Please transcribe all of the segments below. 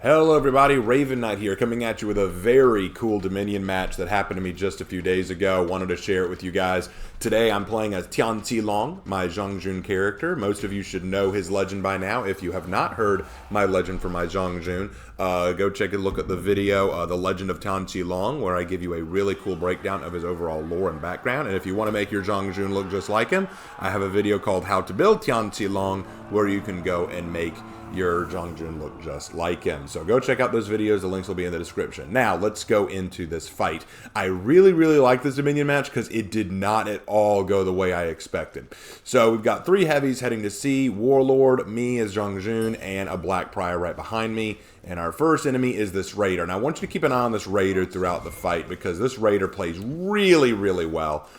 Hello everybody, Raven Knight here, coming at you with a very cool Dominion match that happened to me just a few days ago. Wanted to share it with you guys. Today I'm playing as Tian Zhilong, my Zhongjun character. Most of you should know his legend by now. If you have not heard my legend for my Zhongjun, go check a look at the video, The Legend of Tian Zhilong, where I give you a really cool breakdown of his overall lore and background. And if you want to make your Zhongjun look just like him, I have a video called How to Build Tian Zhilong, where you can go and make your Zhongjun look just like him. So go check out those videos. The links will be in the description. Now, let's go into this fight. I really like this Dominion match because it did not at all go the way I expected. So we've got three heavies heading to C, Warlord, me as Zhongjun, and a Black Prior right behind me. And our first enemy is this Raider. And I want you to keep an eye on this Raider throughout the fight because this Raider plays really well.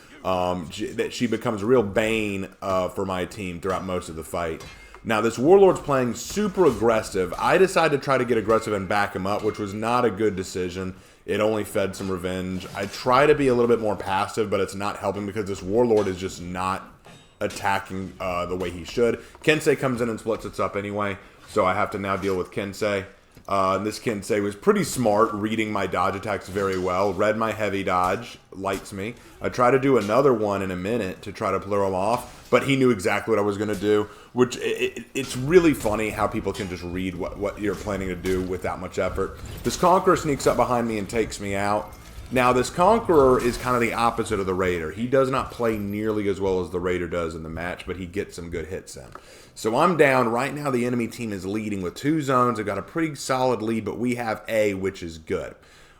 She becomes a real bane for my team throughout most of the fight. Now, this Warlord's playing super aggressive. I decided to try to get aggressive and back him up, which was not a good decision. It only fed some revenge. I try to be a little bit more passive, but it's not helping because this Warlord is just not attacking the way he should. Kensei comes in and splits us up anyway, so I have to now deal with Kensei. This Kensei was pretty smart, reading my dodge attacks very well. Read my heavy dodge, lights me. I try to do another one in a minute to try to throw him off, but he knew exactly what I was going to do, which it's really funny how people can just read what you're planning to do without much effort. This Conqueror sneaks up behind me and takes me out. Now, this Conqueror is kind of the opposite of the Raider. He does not play nearly as well as the Raider does in the match, but he gets some good hits in. So I'm down. Right now, the enemy team is leading with 2 zones. They've got a pretty solid lead, but we have A, which is good.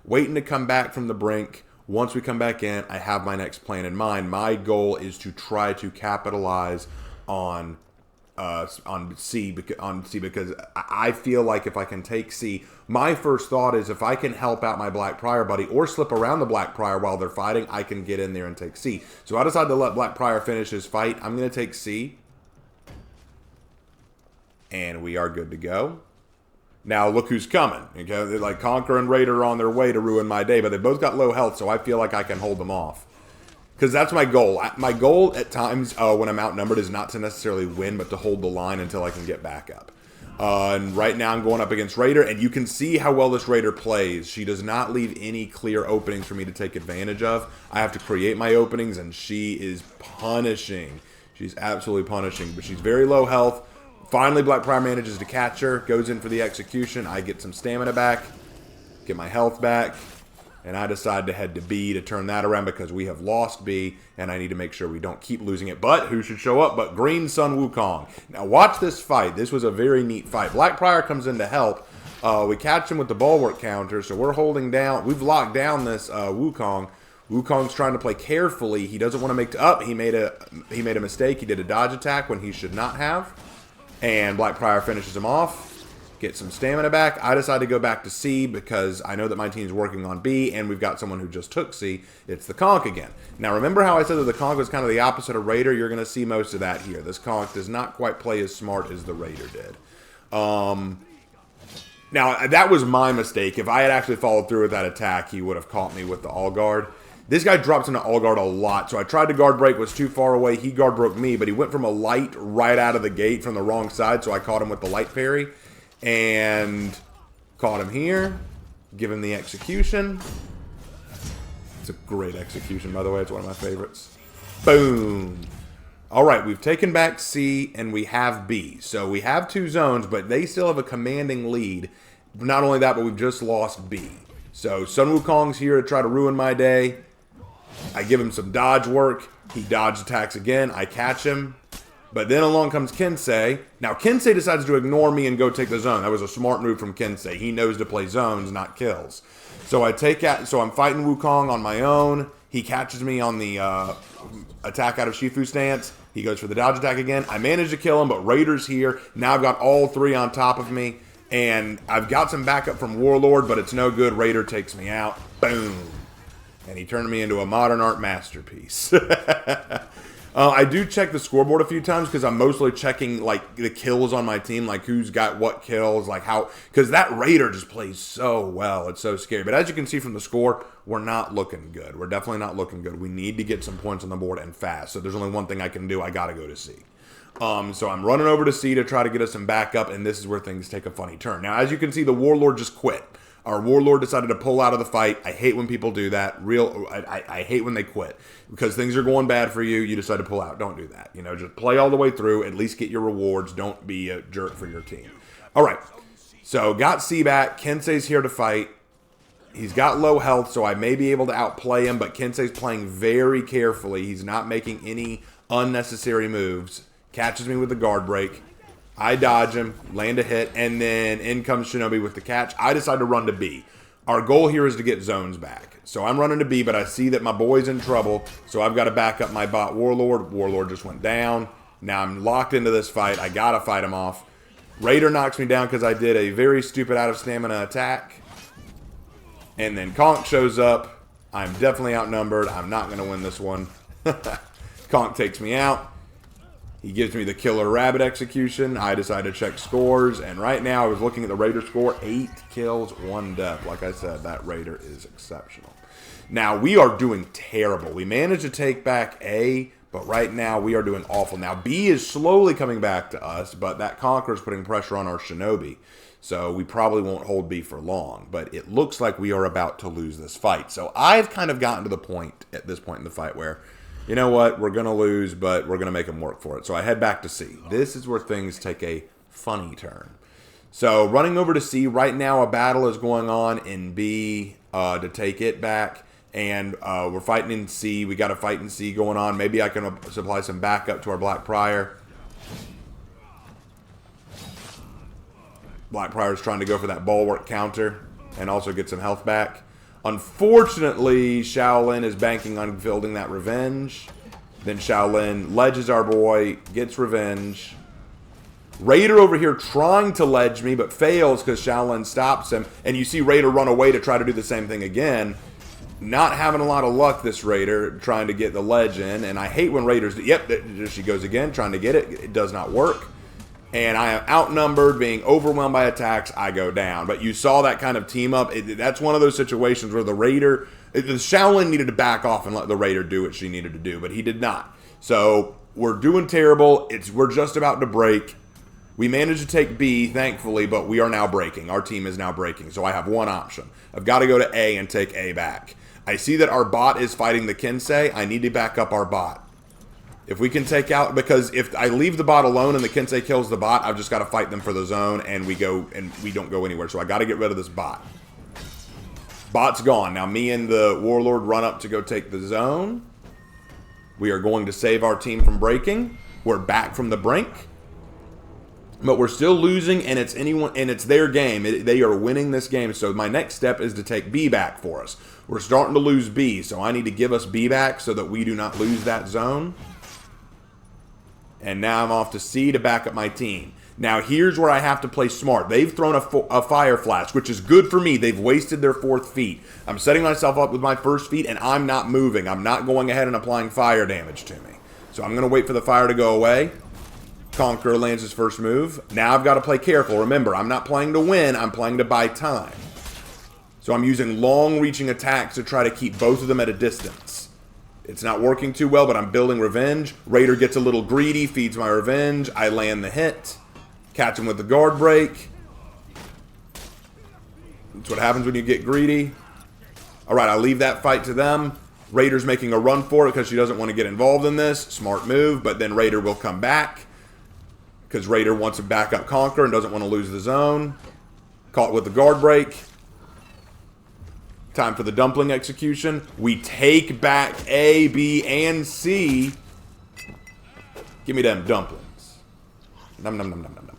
Waiting to come back from the brink. Once we come back in, I have my next plan in mind. My goal is to try to capitalize on C because I feel like if I can take C, my first thought is if I can help out my Black Prior buddy or slip around the Black Prior while they're fighting, I can get in there and take C. So I decided to let Black Prior finish his fight. I'm going to take C. And we are good to go. Now look who's coming. Okay? They're like Conqueror and Raider are on their way to ruin my day, but they both got low health, so I feel like I can hold them off. Because that's my goal. My goal at times when I'm outnumbered is not to necessarily win, but to hold the line until I can get back up. And right now I'm going up against Raider, and you can see how well this Raider plays. She does not leave any clear openings for me to take advantage of. I have to create my openings, and she is punishing. She's absolutely punishing, but she's very low health. Finally, Black Prior manages to catch her, goes in for the execution. I get some stamina back, get my health back. And I decide to head to B to turn that around because we have lost B, and I need to make sure we don't keep losing it. But who should show up but Green Sun Wukong? Now watch this fight. This was a very neat fight. Black Prior comes in to help. We catch him with the bulwark counter, so we're holding down. We've locked down this Wukong. Wukong's trying to play carefully. He doesn't want to make up. He made a mistake. He did a dodge attack when he should not have. And Black Prior finishes him off. Get some stamina back. I decide to go back to C because I know that my team's working on B, and we've got someone who just took C. It's the Conch again. Now, remember how I said that the Conch was kind of the opposite of Raider? You're going to see most of that here. This Conch does not quite play as smart as the Raider did. Now, that was my mistake. If I had actually followed through with that attack, he would have caught me with the all guard. This guy drops into all guard a lot, so I tried to guard break, was too far away. He guard broke me, but he went from a light right out of the gate from the wrong side, so I caught him with the light parry. And caught him here. Give him the execution. It's a great execution, by the way. It's one of my favorites. Boom. All right, we've taken back C, and we have B. So we have 2 zones, but they still have a commanding lead. Not only that, but we've just lost B. So Sun Wukong's here to try to ruin my day. I give him some dodge work. He dodge attacks again. I catch him. But then along comes Kensei. Now, Kensei decides to ignore me and go take the zone. That was a smart move from Kensei. He knows to play zones, not kills. So I'm fighting Wukong on my own. He catches me on the attack out of Shifu stance. He goes for the dodge attack again. I manage to kill him, but Raider's here. Now I've got all 3 on top of me. And I've got some backup from Warlord, but it's no good. Raider takes me out. Boom. And he turned me into a modern art masterpiece. I do check the scoreboard a few times because I'm mostly checking like the kills on my team, like who's got what kills, like how, because that Raider just plays so well. It's so scary. But as you can see from the score, we're not looking good. We're definitely not looking good. We need to get some points on the board and fast. So there's only one thing I can do. I got to go to C. So I'm running over to C to try to get us some backup, and this is where things take a funny turn. Now, as you can see, the Warlord just quit. Our Warlord decided to pull out of the fight. I hate when people do that. I hate when they quit. Because things are going bad for you, you decide to pull out. Don't do that. Just play all the way through. At least get your rewards. Don't be a jerk for your team. All right. So, got C back. Kensei's here to fight. He's got low health, so I may be able to outplay him, but Kensei's playing very carefully. He's not making any unnecessary moves. Catches me with the guard break. I dodge him, land a hit, and then in comes Shinobi with the catch. I decide to run to B. Our goal here is to get zones back. So I'm running to B, but I see that my boy's in trouble, so I've got to back up my bot Warlord. Warlord just went down. Now I'm locked into this fight. I got to fight him off. Raider knocks me down because I did a very stupid out-of-stamina attack. And then Conk shows up. I'm definitely outnumbered. I'm not going to win this one. Conk takes me out. He gives me the killer rabbit execution. I decide to check scores. And right now, I was looking at the Raider score. 8 kills, 1 death. Like I said, that Raider is exceptional. Now, we are doing terrible. We managed to take back A, but right now, we are doing awful. Now, B is slowly coming back to us, but that Conqueror is putting pressure on our Shinobi. So we probably won't hold B for long. But it looks like we are about to lose this fight. So I've kind of gotten to the point, at this point in the fight, where you know what? We're going to lose, but we're going to make them work for it. So I head back to C. This is where things take a funny turn. So running over to C, right now a battle is going on in B to take it back. And we're fighting in C. We got a fight in C going on. Maybe I can supply some backup to our Black Prior. Black Prior's trying to go for that bulwark counter and also get some health back. Unfortunately, Shaolin is banking on building that revenge. Then Shaolin ledges our boy, gets revenge. Raider over here trying to ledge me, but fails because Shaolin stops him. And you see Raider run away to try to do the same thing again. Not having a lot of luck, this Raider, trying to get the ledge in. And I hate when Raiders... Yep, there she goes again, trying to get it. It does not work. And I am outnumbered, being overwhelmed by attacks. I go down. But you saw that kind of team up. That's one of those situations where the Raider... The Shaolin needed to back off and let the Raider do what she needed to do, but he did not. So we're doing terrible. We're just about to break. We managed to take B, thankfully, but we are now breaking. Our team is now breaking. So I have one option. I've got to go to A and take A back. I see that our bot is fighting the Kensei. I need to back up our bot. If we can take out, because if I leave the bot alone and the Kensei kills the bot, I've just got to fight them for the zone, and we don't go anywhere. So I got to get rid of this bot. Bot's gone. Now me and the Warlord run up to go take the zone. We are going to save our team from breaking. We're back from the brink. But we're still losing, and it's their game. They are winning this game. So my next step is to take B back for us. We're starting to lose B, so I need to give us B back so that we do not lose that zone. And now I'm off to C to back up my team. Now here's where I have to play smart. They've thrown a fire flash, which is good for me. They've wasted their 4th feat. I'm setting myself up with my 1st feat, and I'm not moving. I'm not going ahead and applying fire damage to me. So I'm going to wait for the fire to go away. Conqueror lands his 1st move. Now I've got to play careful. Remember, I'm not playing to win. I'm playing to buy time. So I'm using long-reaching attacks to try to keep both of them at a distance. It's not working too well, but I'm building revenge. Raider gets a little greedy, feeds my revenge. I land the hit. Catch him with the guard break. That's what happens when you get greedy. Alright, I'll leave that fight to them. Raider's making a run for it because she doesn't want to get involved in this. Smart move, but then Raider will come back. Because Raider wants to back up Conqueror and doesn't want to lose the zone. Caught with the guard break. Time for the dumpling execution. We take back A, B, and C. Give me them dumplings. Nom nom nom nom nom nom.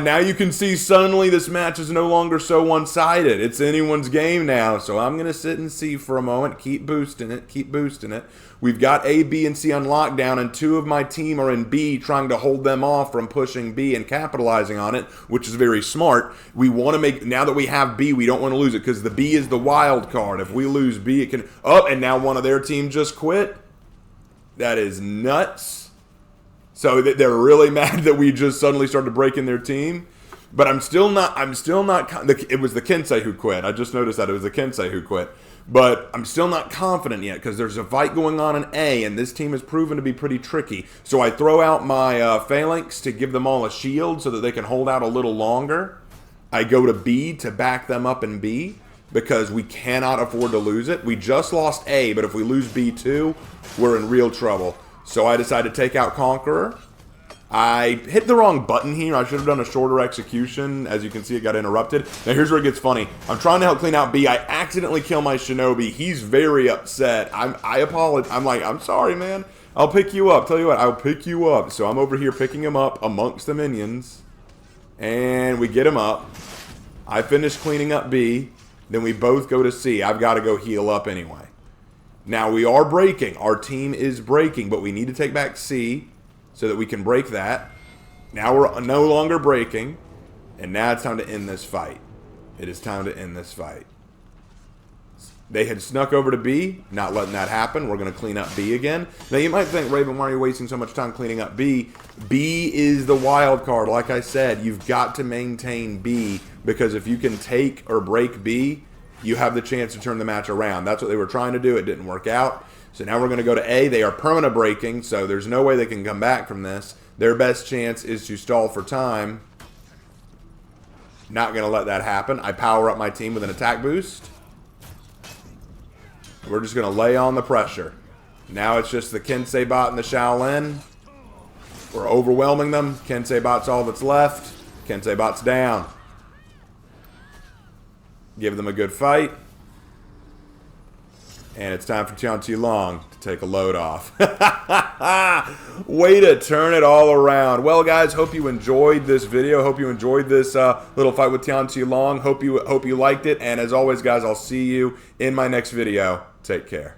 Now you can see suddenly this match is no longer so one-sided. It's anyone's game now. So I'm going to sit and see for a moment. Keep boosting it. Keep boosting it. We've got A, B, and C on lockdown, and 2 of my team are in B, trying to hold them off from pushing B and capitalizing on it, which is very smart. We want to make, now that we have B, we don't want to lose it, because the B is the wild card. If we lose B, it can, and now one of their team just quit. That is nuts. So they're really mad that we just suddenly started breaking their team. But it was the Kensei who quit. I just noticed that it was the Kensei who quit. But I'm still not confident yet because there's a fight going on in A, and this team has proven to be pretty tricky. So I throw out my phalanx to give them all a shield so that they can hold out a little longer. I go to B to back them up in B because we cannot afford to lose it. We just lost A, but if we lose B too, we're in real trouble. So I decide to take out Conqueror. I hit the wrong button here. I should have done a shorter execution. As you can see, it got interrupted. Now, here's where it gets funny. I'm trying to help clean out B. I accidentally kill my Shinobi. He's very upset. I apologize. I'm like, I'm sorry, man. I'll pick you up. Tell you what, I'll pick you up. So I'm over here picking him up amongst the minions. And we get him up. I finish cleaning up B. Then we both go to C. I've got to go heal up anyway. Now, we are breaking. Our team is breaking, but we need to take back C so that we can break that. Now we're no longer breaking, and now it's time to end this fight. It is time to end this fight. They had snuck over to B, not letting that happen. We're going to clean up B again. Now you might think, Raven, why are you wasting so much time cleaning up B? B is the wild card. Like I said, you've got to maintain B, because if you can take or break B, you have the chance to turn the match around. That's what they were trying to do. It didn't work out. So now we're going to go to A. They are permanent breaking, so there's no way they can come back from this. Their best chance is to stall for time. Not going to let that happen. I power up my team with an attack boost. We're just going to lay on the pressure. Now it's just the Kensei bot and the Shaolin. We're overwhelming them. Kensei bot's all that's left. Kensei bot's down. Give them a good fight. And it's time for Tian Zhilong to take a load off. Way to turn it all around. Well, guys, hope you enjoyed this video. Hope you enjoyed this little fight with Tian Zhilong. Hope you liked it. And as always, guys, I'll see you in my next video. Take care.